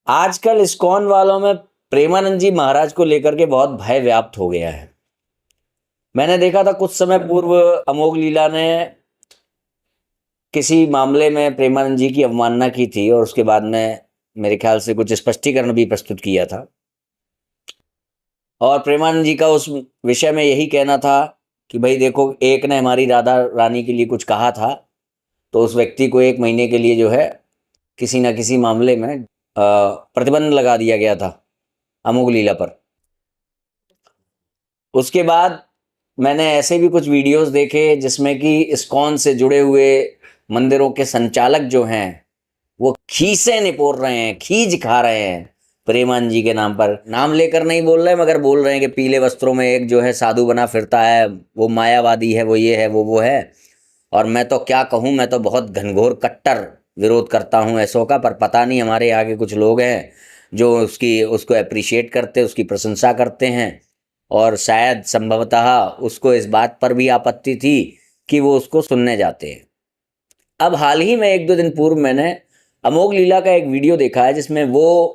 आजकल इस्कॉन वालों में प्रेमानंद जी महाराज को लेकर के बहुत भय व्याप्त हो गया है। मैंने देखा था कुछ समय पूर्व अमोघ लीला ने किसी मामले में प्रेमानंद जी की अवमानना की थी और उसके बाद में मेरे ख्याल से कुछ स्पष्टीकरण भी प्रस्तुत किया था। और प्रेमानंद जी का उस विषय में यही कहना था कि भाई देखो, एक ने हमारी राधा रानी के लिए कुछ कहा था तो उस व्यक्ति को 1 महीने के लिए जो है किसी न किसी मामले में प्रतिबंध लगा दिया गया था अमोघ लीला पर। उसके बाद मैंने ऐसे भी कुछ वीडियोस देखे जिसमें कि इस्कॉन से जुड़े हुए मंदिरों के संचालक जो हैं वो खीसे निपोर रहे हैं, खीज खा रहे हैं प्रेमानंद जी के नाम पर। नाम लेकर नहीं बोल रहे मगर बोल रहे हैं कि पीले वस्त्रों में एक जो है साधु बना फिरता है, वो मायावादी है, वो ये है, वो है। और मैं तो क्या कहूँ, मैं तो बहुत घनघोर कट्टर विरोध करता हूँ ऐसों का। पर पता नहीं हमारे आगे कुछ लोग हैं जो उसको अप्रिशिएट करते, उसकी प्रशंसा करते हैं। और शायद संभवतः उसको इस बात पर भी आपत्ति थी कि वो उसको सुनने जाते हैं। अब हाल ही में 1-2 दिन पूर्व मैंने अमोघ लीला का एक वीडियो देखा है जिसमें वो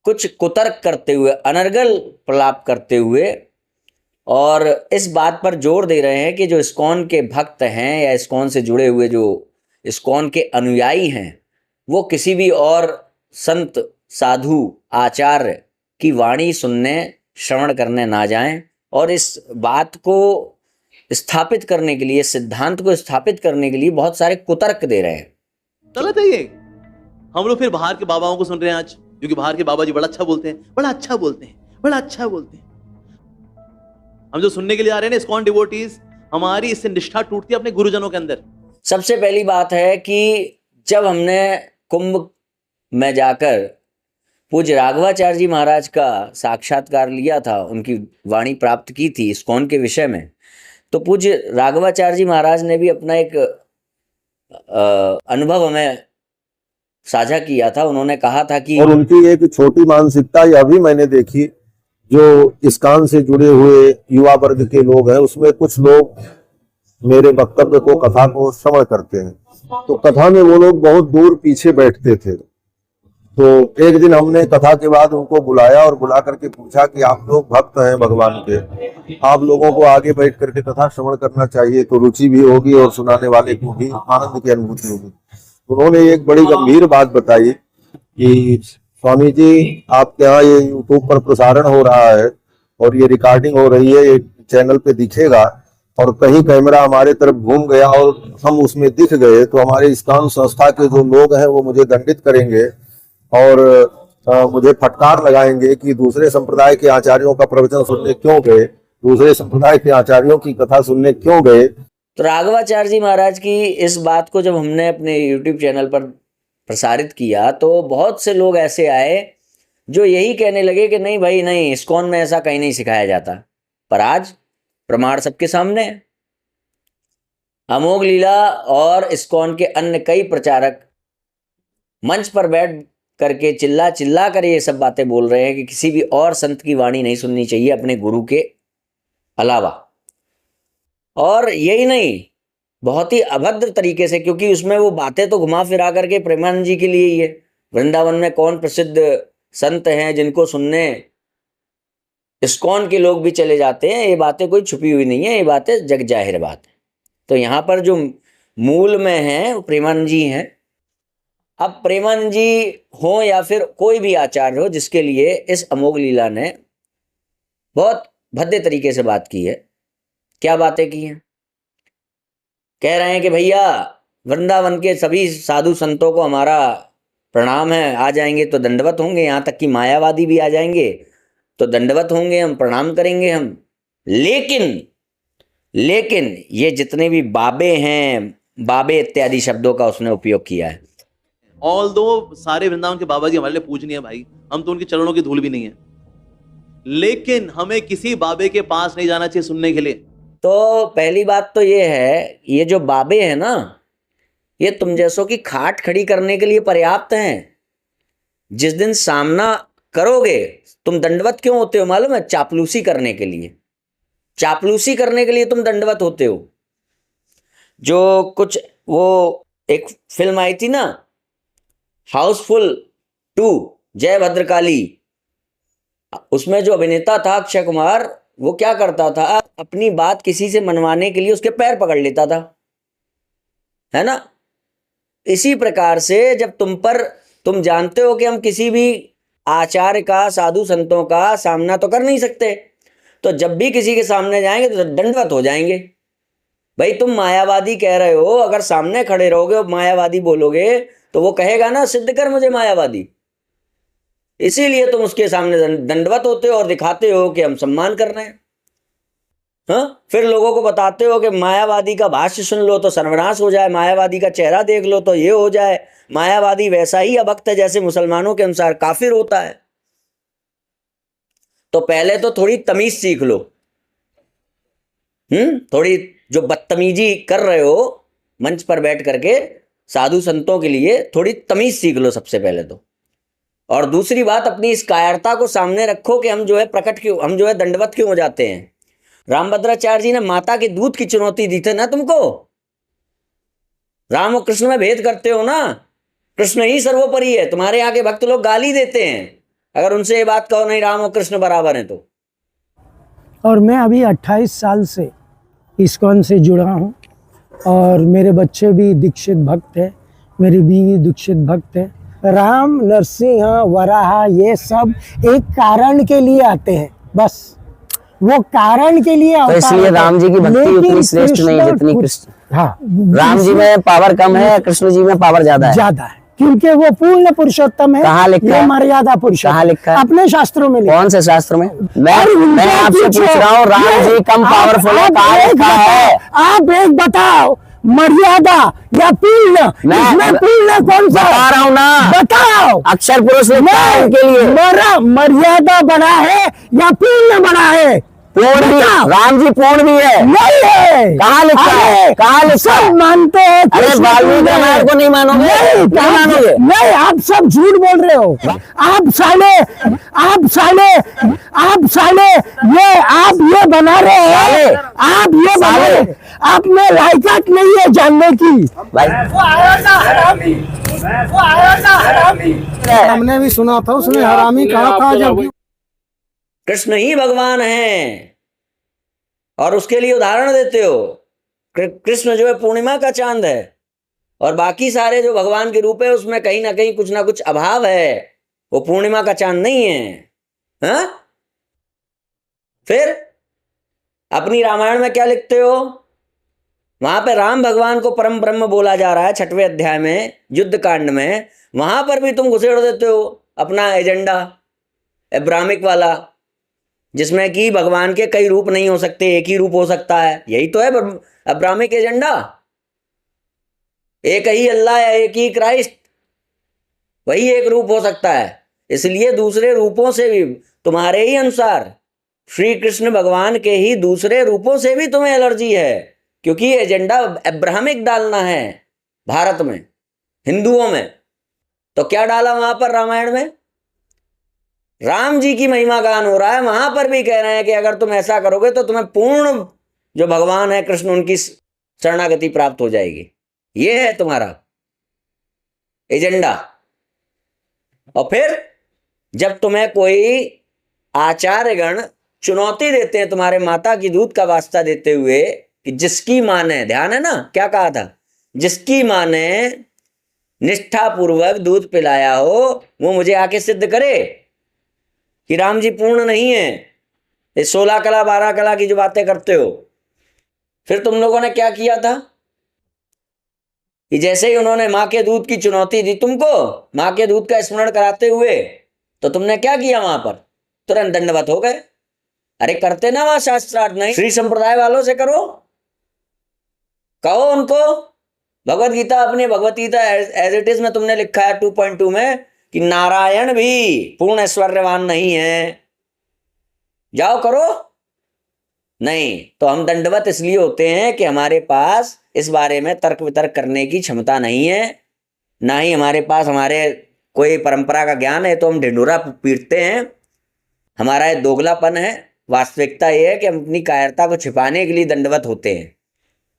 कुछ कुतर्क करते हुए, अनर्गल प्रलाप करते हुए और इस बात पर जोर दे रहे हैं कि जो इस्कॉन के भक्त हैं या इस्कॉन से जुड़े हुए जो इस्कॉन के अनुयायी हैं वो किसी भी और संत, साधु, आचार्य की वाणी सुनने, श्रवण करने ना जाएं। और इस बात को स्थापित करने के लिए, सिद्धांत को स्थापित करने के लिए बहुत सारे कुतर्क दे रहे हैं। गलत है ये। हम लोग फिर बाहर के बाबाओं को सुन रहे हैं आज, क्योंकि बाहर के बाबा जी बड़ा अच्छा बोलते हैं, बड़ा अच्छा बोलते हैं, बड़ा अच्छा बोलते हैं। हम जो सुनने के लिए आ रहे हैं ना इस्कॉन डिवोटीज, हमारी इससे निष्ठा टूटती है अपने गुरुजनों के अंदर। सबसे पहली बात है कि जब हमने कुंभ में जाकर पूज्य राघवाचार्य जी महाराज का साक्षात्कार लिया था, उनकी वाणी प्राप्त की थी इस्कॉन के विषय में, तो पूज्य राघवाचार्य जी महाराज ने भी अपना एक अनुभव हमें साझा किया था। उन्होंने कहा था कि और उनकी एक छोटी मानसिकता यह भी मैंने देखी, जो इस्कॉन से जुड़े हुए युवा वर्ग के लोग हैं उसमें कुछ लोग मेरे वक्तव्य को, कथा को श्रवण करते हैं, तो कथा में वो लोग बहुत दूर पीछे बैठते थे। तो एक दिन हमने कथा के बाद उनको बुलाया और बुला करके पूछा कि आप लोग भक्त हैं भगवान के, आप लोगों को आगे बैठ करके कथा श्रवण करना चाहिए तो रुचि भी होगी और सुनाने वाले को भी आनंद की अनुभूति होगी। उन्होंने एक बड़ी गंभीर बात बताई कि स्वामी जी, आपके यहाँ ये यूट्यूब पर प्रसारण हो रहा है और ये रिकॉर्डिंग हो रही है, ये चैनल पे दिखेगा, और कहीं कैमरा हमारे तरफ घूम गया और हम उसमें दिख गए तो हमारे इस्कॉन संस्था के जो लोग हैं वो मुझे दंडित करेंगे और मुझे फटकार लगाएंगे कि दूसरे संप्रदाय के आचार्यों का प्रवचन सुनने क्यों गए, दूसरे संप्रदाय के आचार्यों की कथा सुनने क्यों गए। तो राघवाचार्य जी महाराज की इस बात को जब हमने अपने YouTube चैनल पर प्रसारित किया तो बहुत से लोग ऐसे आए जो यही कहने लगे कि नहीं भाई नहीं, इस्कॉन में ऐसा कहीं नहीं सिखाया जाता। पर आज प्रमाण सबके सामने है। अमोघ लीला और इस्कॉन के अन्य कई प्रचारक मंच पर बैठ करके चिल्ला चिल्ला कर ये सब बातें बोल रहे हैं कि किसी भी और संत की वाणी नहीं सुननी चाहिए अपने गुरु के अलावा। और यही नहीं, बहुत ही अभद्र तरीके से, क्योंकि उसमें वो बातें तो घुमा फिरा करके प्रेमानंद जी के लिए ही है। वृंदावन में कौन प्रसिद्ध संत हैं जिनको सुनने इस्कॉन के लोग भी चले जाते हैं, ये बातें कोई छुपी हुई नहीं है, ये बातें जग जाहिर बात है। तो यहाँ पर जो मूल में हैं वो प्रेमानंद जी हैं। अब प्रेमानंद जी हो या फिर कोई भी आचार्य हो जिसके लिए इस अमोघ लीला ने बहुत भद्दे तरीके से बात की है। क्या बातें की हैं? कह रहे हैं कि भैया वृंदावन के सभी साधु संतों को हमारा प्रणाम है, आ जाएंगे तो दंडवत होंगे, यहाँ तक कि मायावादी भी आ जाएंगे तो दंडवत होंगे, हम प्रणाम करेंगे हम। लेकिन ये जितने भी बाबे हैं, बाबे इत्यादि शब्दों का उसने उपयोग किया है। ऑल्दो सारे वृंदावन के बाबा जी हमारे लिए पूजनीय है भाई, हम तो उनके चरणों की धूल भी नहीं है, लेकिन हमें किसी बाबे के पास नहीं जाना चाहिए सुनने के लिए। तो पहली बात तो ये है, ये जो बाबे हैं ना, ये तुम जैसों की खाट खड़ी करने के लिए पर्याप्त हैं। जिस दिन सामना करोगे, तुम दंडवत क्यों होते हो मालूम है? चापलूसी करने के लिए। चापलूसी करने के लिए तुम दंडवत होते हो। जो कुछ वो एक फिल्म आई थी ना, हाउसफुल, 2 जय भद्रकाली, उसमें जो अभिनेता था अक्षय कुमार, वो क्या करता था, अपनी बात किसी से मनवाने के लिए उसके पैर पकड़ लेता था, है ना। इसी प्रकार से जब तुम जानते हो कि हम किसी भी आचार्य का, साधु संतों का सामना तो कर नहीं सकते, तो जब भी किसी के सामने जाएंगे तो दंडवत हो जाएंगे। भाई तुम मायावादी कह रहे हो, अगर सामने खड़े रहोगे और मायावादी बोलोगे तो वो कहेगा ना सिद्ध कर मुझे मायावादी, इसीलिए तुम उसके सामने दंडवत होते हो और दिखाते हो कि हम सम्मान कर रहे हैं। हाँ, फिर लोगों को बताते हो कि मायावादी का भाष्य सुन लो तो सर्वनाश हो जाए, मायावादी का चेहरा देख लो तो ये हो जाए, मायावादी वैसा ही अभक्त है जैसे मुसलमानों के अनुसार काफिर होता है। तो पहले तो थोड़ी तमीज सीख लो। थोड़ी जो बदतमीजी कर रहे हो मंच पर बैठ करके साधु संतों के लिए, थोड़ी तमीज सीख लो सबसे पहले तो। और दूसरी बात, अपनी इस कायरता को सामने रखो कि हम जो है प्रकट क्यों, हम जो है दंडवत क्यों हो जाते हैं। रामभद्राचार्य जी ने माता के दूध की चुनौती दी थी ना तुमको। राम और कृष्ण में भेद करते हो ना, कृष्ण ही सर्वोपरि है। तुम्हारे यहाँ के भक्त लोग गाली देते हैं अगर उनसे ये बात कहो नहीं राम और कृष्ण बराबर हैं तो। और मैं अभी 28 साल से इस्कॉन से जुड़ा हूँ और मेरे बच्चे भी दीक्षित भक्त हैं, मेरी बीवी दीक्षित भक्त है। राम, नरसिंह, वराह ये सब एक कारण के लिए आते हैं, बस वो कारण के लिए तो इसलिए राम जी की भक्ति उतनी श्रेष्ठ नहीं जितनी कृष्ण। हाँ, राम जी में पावर कम है, कृष्ण जी में पावर ज्यादा है, क्योंकि वो पूर्ण पुरुषोत्तम है। कहाँ लिखा है? मर्यादा पुरुषोत्तम कहाँ लिखा है? अपने शास्त्रों में। कौन से शास्त्र में? मैं आपसे पूछ रहा हूँ, राम जी कम पावरफुल है, कहाँ लिखा है? आप एक बताओ, मर्यादा या पूर्ण? मैं पूर्ण कौन सा बता रहा हूँ ना, बताओ। अक्षर पुरुष लिखा है उनके लिए। मर्यादा बड़ा है या पूर्ण बड़ा है? पूर्ण भी, राम जी पूर्ण भी है। नहीं है। कहाँ लिखा है? कहाँ लिखा है? सब मानते हैं। अरे वाल्मीकि रामायण को नहीं मानोगे? नहीं मानोगे? नहीं, आप सब झूठ बोल रहे हो। आप साले ये बना रहे हैं, आप ये बना रहे, आप में लायकात नहीं है जानने की। भाई हमने भी सुना था, उसने हरामी कहा था जब कृष्ण ही भगवान है और उसके लिए उदाहरण देते हो। कृष्ण जो है पूर्णिमा का चांद है और बाकी सारे जो भगवान के रूप है उसमें कहीं ना कहीं कुछ ना कुछ अभाव है, वो पूर्णिमा का चांद नहीं है। हाँ? फिर अपनी रामायण में क्या लिखते हो? वहां पे राम भगवान को परम ब्रह्म बोला जा रहा है 6वें अध्याय में, युद्ध कांड में। वहां पर भी तुम घुसेड़ देते हो अपना एजेंडा अब्राहमिक वाला, जिसमें कि भगवान के कई रूप नहीं हो सकते, एक ही रूप हो सकता है। यही तो है अब्राहमिक एजेंडा, एक ही अल्लाह है, एक ही क्राइस्ट, वही एक रूप हो सकता है। इसलिए दूसरे रूपों से भी तुम्हारे ही अनुसार श्री कृष्ण भगवान के ही दूसरे रूपों से भी तुम्हें एलर्जी है, क्योंकि एजेंडा अब्राहमिक डालना है भारत में, हिंदुओं में। तो क्या डाला वहां पर रामायण में? राम जी की महिमा गान हो रहा है, वहां पर भी कह रहे हैं कि अगर तुम ऐसा करोगे तो तुम्हें पूर्ण जो भगवान है कृष्ण, उनकी शरणागति प्राप्त हो जाएगी। ये है तुम्हारा एजेंडा। और फिर जब तुम्हें कोई आचार्यगण चुनौती देते हैं तुम्हारे माता की दूध का वास्ता देते हुए कि जिसकी मां ने, ध्यान है ना क्या कहा था, जिसकी मां ने निष्ठापूर्वक दूध पिलाया हो वो मुझे आके सिद्ध करे कि राम जी पूर्ण नहीं है। ये 16 कला 12 कला की जो बातें करते हो। फिर तुम लोगों ने क्या किया था कि जैसे ही उन्होंने मां के दूध की चुनौती दी तुमको, मां के दूध का स्मरण कराते हुए, तो तुमने क्या किया? वहां पर तुरंत दंडवत हो गए। अरे करते ना वहां शास्त्रार्थ नहीं, श्री संप्रदाय वालों से करो, कहो उनको। भगवत गीता, अपनी Bhagavad Gita as it is में तुमने लिखा है 2.2 में कि नारायण भी पूर्ण ऐश्वर्यवान नहीं है, जाओ करो। नहीं तो हम दंडवत इसलिए होते हैं कि हमारे पास इस बारे में तर्क वितर्क करने की क्षमता नहीं है, ना ही हमारे पास हमारे कोई परंपरा का ज्ञान है, तो हम ढिंढोरा पीटते हैं। हमारा ये दोगलापन है। वास्तविकता यह है कि हम अपनी कायरता को छिपाने के लिए दंडवत होते हैं।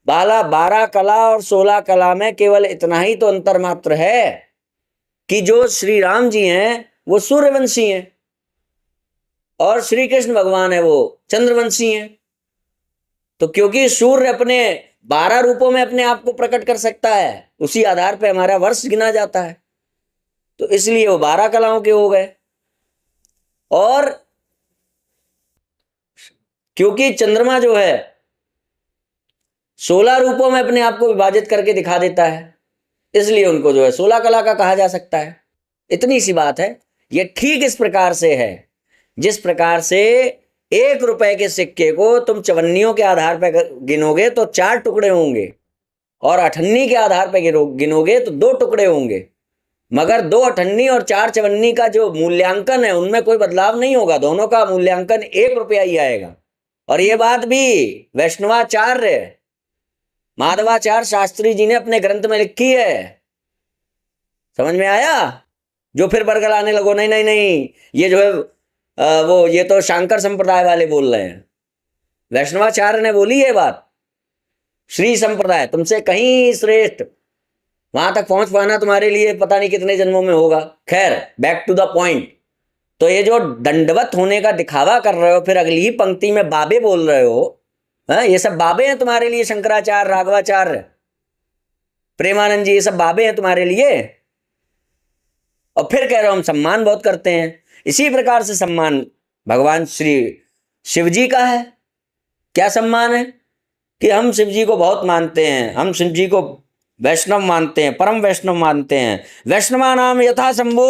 12 कला और 16 कला में केवल इतना ही तो अंतर मात्र है कि जो श्री राम जी हैं वो सूर्यवंशी हैं और श्री कृष्ण भगवान है वो चंद्रवंशी हैं। तो क्योंकि सूर्य अपने 12 रूपों में अपने आप को प्रकट कर सकता है, उसी आधार पे हमारा वर्ष गिना जाता है, तो इसलिए वो 12 कलाओं के हो गए। और क्योंकि चंद्रमा जो है 16 रूपों में अपने आप को विभाजित करके दिखा देता है, इसलिए उनको जो है 16 कला का कहा जा सकता है। इतनी सी बात है। ये ठीक इस प्रकार से है जिस प्रकार से 1 रुपए के सिक्के को तुम चवन्नियों के आधार पर गिनोगे तो 4 टुकड़े होंगे और अठन्नी के आधार पर गिनोगे तो 2 टुकड़े होंगे, मगर 2 अठन्नी और 4 चवन्नी का जो मूल्यांकन है उनमें कोई बदलाव नहीं होगा, दोनों का मूल्यांकन 1 रुपया ही आएगा। और ये बात भी वैष्णवाचार्य माधवाचार्य शास्त्री जी ने अपने ग्रंथ में लिखी है। समझ में आया? जो फिर बरगलाने लगो नहीं नहीं नहीं ये जो है वो ये तो शांकर संप्रदाय वाले बोल रहे हैं। वैष्णवाचार्य ने बोली ये बात। श्री संप्रदाय तुमसे कहीं श्रेष्ठ, वहां तक पहुंच पाना तुम्हारे लिए पता नहीं कितने जन्मों में होगा। खैर बैक टू द पॉइंट। तो ये जो दंडवत होने का दिखावा कर रहे हो, फिर अगली ही पंक्ति में बाबे बोल रहे हो, ये सब बाबे हैं तुम्हारे लिए। शंकराचार्य, राघवाचार्य, प्रेमानंद जी, ये सब बाबे हैं तुम्हारे लिए। और फिर कह रहे हो हम सम्मान बहुत करते हैं। इसी प्रकार से सम्मान भगवान श्री शिव जी का है। क्या सम्मान है? कि हम शिव जी को बहुत मानते हैं, हम शिव जी को वैष्णव मानते हैं, परम वैष्णव मानते हैं, वैष्णवा नाम यथा शंभु।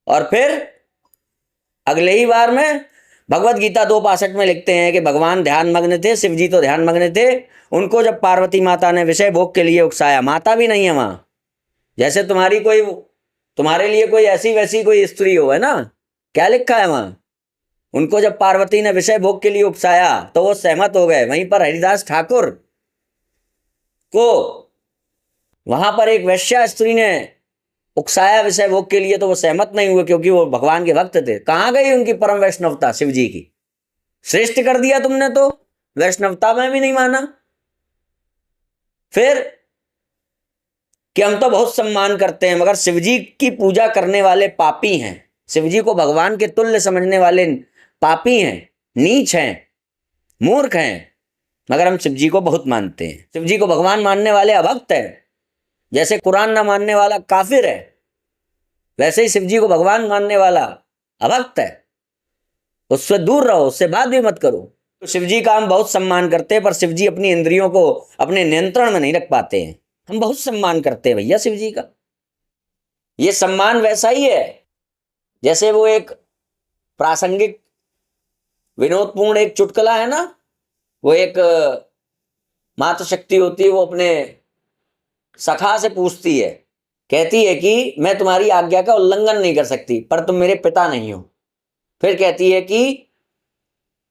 और फिर अगले ही बार में भगवत गीता 2:65 में लिखते हैं कि भगवान ध्यान मग्न थे, शिव जी तो ध्यान मग्न थे। उनको जब पार्वती माता ने विषय भोग के लिए उकसाया, माता भी नहीं है वहां, जैसे तुम्हारे लिए कोई ऐसी वैसी कोई स्त्री हो, है ना, क्या लिखा है वहां? उनको जब पार्वती ने विषय भोग के लिए उकसाया तो वो सहमत हो गए। वहीं पर हरिदास ठाकुर को वहां पर एक वैश्या स्त्री ने उकसाया विषय भोग के लिए, तो वो सहमत नहीं हुए क्योंकि वो भगवान के भक्त थे। कहां गई उनकी परम वैष्णवता? शिव जी की श्रेष्ठ कर दिया तुमने, तो वैष्णवता में भी नहीं माना। फिर कि हम तो बहुत सम्मान करते हैं, मगर शिव जी की पूजा करने वाले पापी हैं, शिव जी को भगवान के तुल्य समझने वाले पापी हैं, नीच हैं, मूर्ख हैं, मगर हम शिव जी को बहुत मानते हैं। शिव जी को भगवान मानने वाले अभक्त हैं। जैसे कुरान ना मानने वाला काफिर है, वैसे ही शिव जी को भगवान मानने वाला अभक्त है। उससे दूर रहो, उससे बात भी मत करो। तो शिव जी का हम बहुत सम्मान करते हैं, पर शिव जी अपनी इंद्रियों को अपने नियंत्रण में नहीं रख पाते हैं। हम बहुत सम्मान करते हैं भैया शिव जी का। ये सम्मान वैसा ही है जैसे वो एक प्रासंगिक विनोदपूर्ण एक चुटकुला है ना, वो एक मातृ शक्ति होती है, वो अपने सखा से पूछती है, कहती है कि मैं तुम्हारी आज्ञा का उल्लंघन नहीं कर सकती, पर तुम मेरे पिता नहीं हो। फिर कहती है कि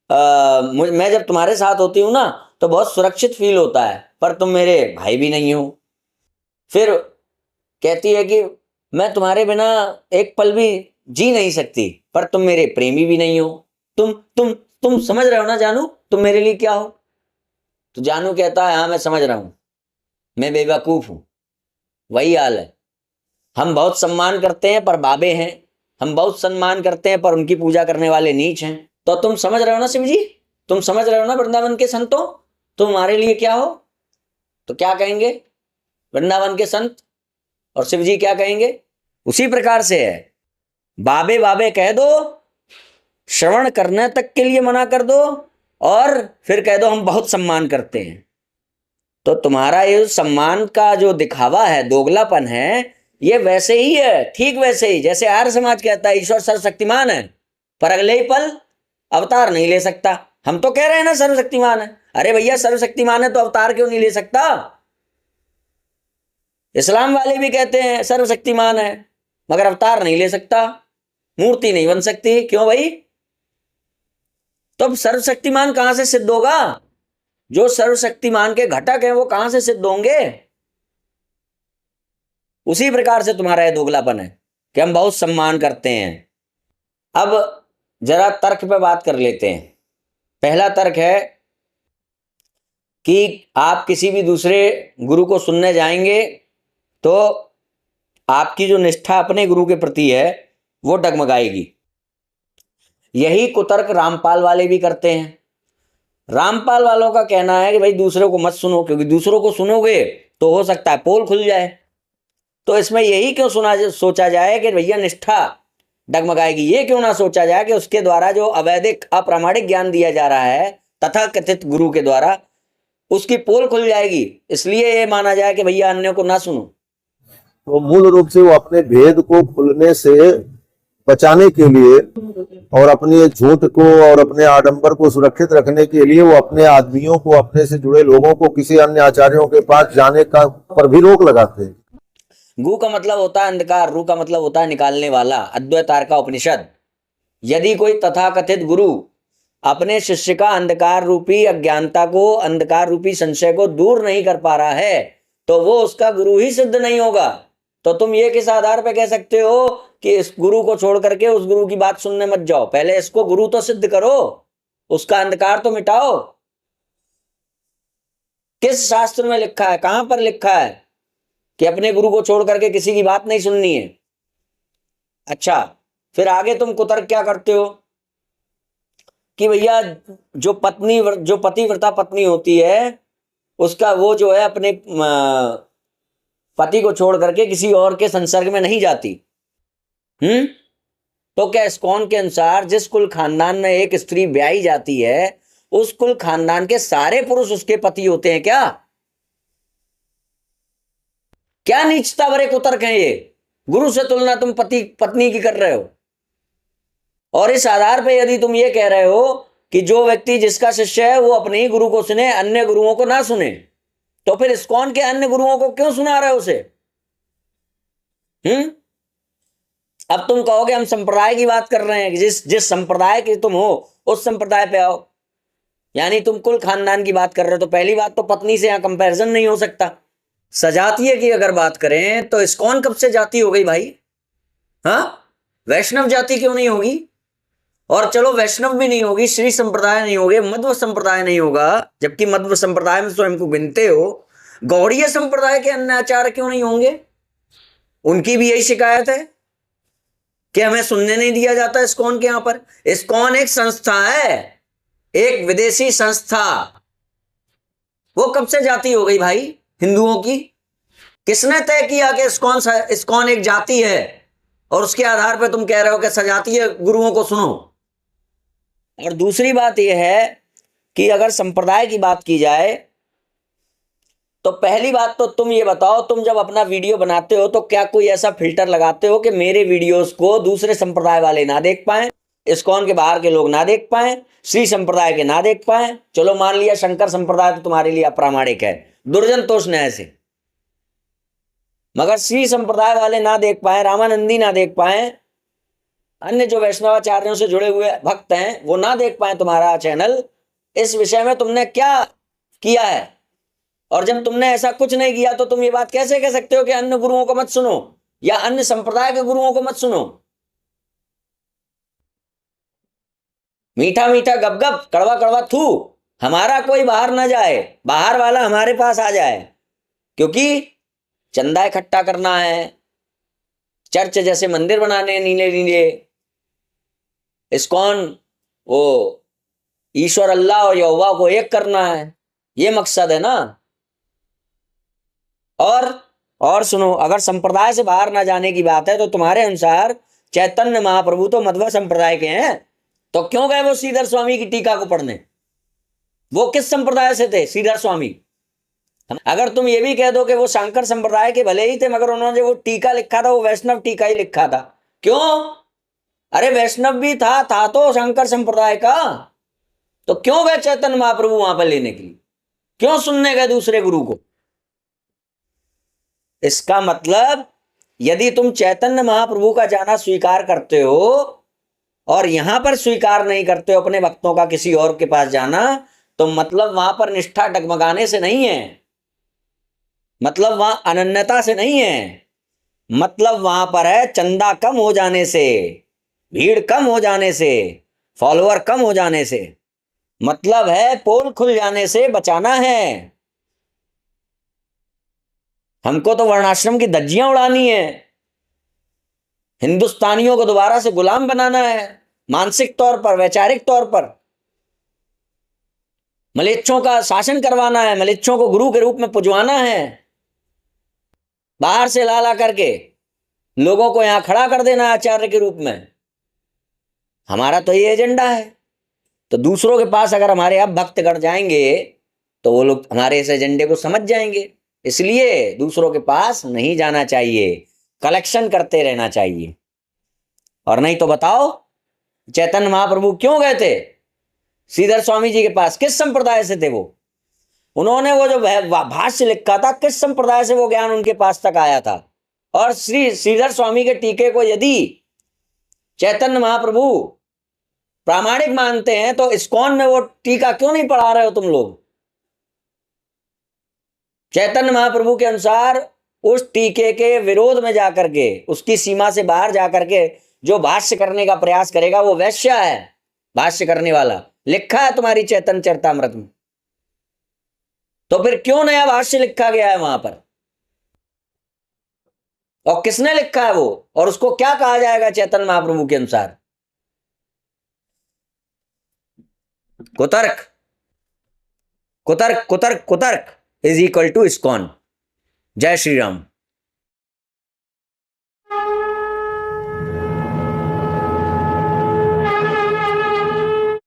मैं जब तुम्हारे साथ होती हूं ना तो बहुत सुरक्षित फील होता है, पर तुम मेरे भाई भी नहीं हो। फिर कहती है कि मैं तुम्हारे बिना एक पल भी जी नहीं सकती, पर तुम मेरे प्रेमी भी नहीं हो। तुम समझ रहे हो ना जानू, तुम मेरे लिए क्या हो? तो जानू कहता है हाँ मैं समझ रहा हूं, मैं बेवकूफ हूं। वही हाल है। हम बहुत सम्मान करते हैं पर बाबे हैं, हम बहुत सम्मान करते हैं पर उनकी पूजा करने वाले नीच हैं। तो तुम समझ रहे हो ना शिव जी, तुम समझ रहे हो ना वृंदावन के संतों, तुम हमारे लिए क्या हो? तो क्या कहेंगे वृंदावन के संत और शिव जी क्या कहेंगे? उसी प्रकार से है। बाबे बाबे कह दो, श्रवण करने तक के लिए मना कर दो, और फिर कह दो हम बहुत सम्मान करते हैं। तो तुम्हारा ये सम्मान का जो दिखावा है, दोगलापन है, ये वैसे ही है, ठीक वैसे ही जैसे आर्य समाज कहता है ईश्वर सर्वशक्तिमान है, पर अगले ही पल अवतार नहीं ले सकता। हम तो कह रहे हैं ना सर्वशक्तिमान है। अरे भैया सर्वशक्तिमान है तो अवतार क्यों नहीं ले सकता? इस्लाम वाले भी कहते हैं सर्वशक्तिमान है मगर अवतार नहीं ले सकता, मूर्ति नहीं बन सकती। क्यों भाई? तो अब सर्वशक्तिमान कहां से सिद्ध होगा? जो सर्वशक्तिमान के घटक हैं वो कहां से सिद्ध होंगे? उसी प्रकार से तुम्हारा यह दोगलापन है कि हम बहुत सम्मान करते हैं। अब जरा तर्क पे बात कर लेते हैं। पहला तर्क है कि आप किसी भी दूसरे गुरु को सुनने जाएंगे तो आपकी जो निष्ठा अपने गुरु के प्रति है वो डगमगाएगी। यही कुतर्क रामपाल वाले भी करते हैं। रामपाल वालों का कहना है कि भाई दूसरों को मत सुनो, क्योंकि दूसरों को सुनोगे तो हो सकता है पोल खुल जाए। तो इसमें यही क्यों सोचा जाए कि भैया निष्ठा डगमगाएगी, ये क्यों ना सोचा जाए कि उसके द्वारा जो अवैधिक अप्रामाणिक ज्ञान दिया जा रहा है तथा कथित गुरु के द्वारा, उसकी पोल खुल जाएगी, इसलिए ये माना जाए कि भैया अन्य को ना सुनो। तो मूल रूप से वो अपने भेद को खुलने से बचाने के लिए और अपने झूठ को और अपने आडंबर को सुरक्षित रखने के लिए वो अपने आदमियों को, अपने से जुड़े लोगों को किसी अन्य आचार्यों के पास जाने का पर भी रोक लगाते हैं। गु का मतलब होता है अंधकार, रू का मतलब होता है निकालने वाला। अद्वैतार का उपनिषद। यदि कोई तथाकथित गुरु अपने शिष्य का अंधकार रूपी अज्ञानता को, अंधकार रूपी संशय को दूर नहीं कर पा रहा है तो वो उसका गुरु ही सिद्ध नहीं होगा। तो तुम ये किस आधार पे कह सकते हो कि इस गुरु को छोड़ करके उस गुरु की बात सुनने मत जाओ? पहले इसको गुरु तो सिद्ध करो, उसका अंधकार तो मिटाओ। किस शास्त्र में लिखा है, कहां पर लिखा है कि अपने गुरु को छोड़ करके किसी की बात नहीं सुननी है? अच्छा, फिर आगे तुम कुतर्क क्या करते हो कि भैया जो पतिव्रता पत्नी होती है उसका वो जो है अपने पति को छोड़ करके किसी और के संसर्ग में नहीं जाती। तो क्या इस्कॉन के अनुसार जिस कुल खानदान में एक स्त्री ब्याही जाती है उस कुल खानदान के सारे पुरुष उसके पति होते हैं क्या? क्या नीचता भरे कुतर्क है ये? गुरु से तुलना तुम पति पत्नी की कर रहे हो। और इस आधार पे यदि तुम ये कह रहे हो कि जो व्यक्ति जिसका शिष्य है वो अपने ही गुरु को सुने, अन्य गुरुओं को ना सुने, तो फिर इस्कॉन के अन्य गुरुओं को क्यों सुना रहे हो उसे? अब तुम कहोगे हम संप्रदाय की बात कर रहे हैं, जिस संप्रदाय के तुम हो उस संप्रदाय पे आओ। यानी तुम कुल खानदान की बात कर रहे हो, तो पहली बात तो पत्नी से यहां कंपैरिजन नहीं हो सकता। सजातीय की अगर बात करें तो इस्कॉन कब से जाति हो गई भाई? हाँ, वैष्णव जाति क्यों नहीं होगी? और चलो वैष्णव भी नहीं होगी, श्री संप्रदाय नहीं होगे, मध्व संप्रदाय नहीं होगा, जबकि मध्व संप्रदाय में स्वयं को गिनते हो, गौड़ीय संप्रदाय के अन्य आचार्य क्यों नहीं होंगे? उनकी भी यही शिकायत है कि हमें सुनने नहीं दिया जाता इस्कॉन के यहां पर। इस्कॉन एक संस्था है, एक विदेशी संस्था। वो कब से जाति हो गई भाई हिंदुओं की? किसने तय किया कि इस्कॉन एक जाति है और उसके आधार पर तुम कह रहे हो कि सजातीय गुरुओं को सुनो? और दूसरी बात यह है कि अगर संप्रदाय की बात की जाए तो पहली बात तो तुम ये बताओ, तुम जब अपना वीडियो बनाते हो तो क्या कोई ऐसा फिल्टर लगाते हो कि मेरे वीडियोस को दूसरे संप्रदाय वाले ना देख पाएं, इस्कॉन के बाहर के लोग ना देख पाएं, श्री संप्रदाय के ना देख पाएं? चलो मान लिया शंकर संप्रदाय तो तुम्हारे लिए अप्रामाणिक है, दुर्जन तोष न्याय से, मगर श्री संप्रदाय वाले ना देख पाए, रामानंदी ना देख पाए, अन्य जो वैष्णवाचार्यों से जुड़े हुए भक्त हैं वो ना देख पाए तुम्हारा चैनल, इस विषय में तुमने क्या किया है? और जब तुमने ऐसा कुछ नहीं किया तो तुम ये बात कैसे कह सकते हो कि अन्य गुरुओं को मत सुनो या अन्य संप्रदाय के गुरुओं को मत सुनो? मीठा मीठा गप गप, कड़वा कड़वा थू, हमारा कोई बाहर ना जाए, बाहर वाला हमारे पास आ जाए, क्योंकि चंदा इकट्ठा करना है, चर्च जैसे मंदिर बनाने नीले नीले, इस्कॉन वो ईश्वर अल्लाह और यहोवा को एक करना है, ये मकसद है ना। और सुनो, अगर संप्रदाय से बाहर ना जाने की बात है तो तुम्हारे अनुसार चैतन्य महाप्रभु तो मध्व संप्रदाय के हैं, तो क्यों गए वो श्रीधर स्वामी की टीका को पढ़ने? वो किस संप्रदाय से थे श्रीधर स्वामी? अगर तुम ये भी कह दो कि वो शंकर संप्रदाय के भले ही थे, मगर उन्होंने वो टीका लिखा था वो वैष्णव टीका ही लिखा था, क्यों? अरे वैष्णव भी था तो शंकर संप्रदाय का, तो क्यों गए चैतन्य महाप्रभु वहां पर लेने के लिए? क्यों सुनने गए दूसरे गुरु को? इसका मतलब यदि तुम चैतन्य महाप्रभु का जाना स्वीकार करते हो और यहां पर स्वीकार नहीं करते हो अपने भक्तों का किसी और के पास जाना, तो मतलब वहां पर निष्ठा डगमगाने से नहीं है, मतलब वहां अनन्यता से नहीं है, मतलब वहां पर है चंदा कम हो जाने से, भीड़ कम हो जाने से, फॉलोअर कम हो जाने से, मतलब है पोल खुल जाने से बचाना है। हमको तो वर्णाश्रम की धज्जियां उड़ानी है हिंदुस्तानियों को दोबारा से गुलाम बनाना है, मानसिक तौर पर, वैचारिक तौर पर। मलेच्छों का शासन करवाना है, मलेच्छों को गुरु के रूप में पुजवाना है, बाहर से ला करके लोगों को यहां खड़ा कर देना आचार्य के रूप में। हमारा तो ये एजेंडा है। तो दूसरों के पास अगर हमारे अब भक्तगण जाएंगे तो वो लोग हमारे इस एजेंडे को समझ जाएंगे। इसलिए दूसरों के पास नहीं जाना चाहिए, कलेक्शन करते रहना चाहिए। और नहीं तो बताओ, चैतन्य महाप्रभु क्यों गए थे श्रीधर स्वामी जी के पास? किस संप्रदाय से थे वो? उन्होंने वो जो भाष्य लिखा था, किस संप्रदाय से वो ज्ञान उनके पास तक आया था? और श्रीधर स्वामी के टीके को यदि चैतन्य महाप्रभु प्रामाणिक मानते हैं तो इस्कॉन में वो टीका क्यों नहीं पढ़ा रहे हो तुम लोग? चैतन्य महाप्रभु के अनुसार उस टीके के विरोध में जाकर के, उसकी सीमा से बाहर जाकर के जो भाष्य करने का प्रयास करेगा वो वैश्य है। भाष्य करने वाला लिखा है तुम्हारी चैतन्य चरितामृत में। तो फिर क्यों नया भाष्य लिखा गया है वहां पर? और किसने लिखा है वो? और उसको क्या कहा जाएगा चैतन्य महाप्रभु के अनुसार? कुतर्क, कुतर्क, कुतर्क, कुतर्क इज इक्वल टू इस्कॉन। जय श्री राम।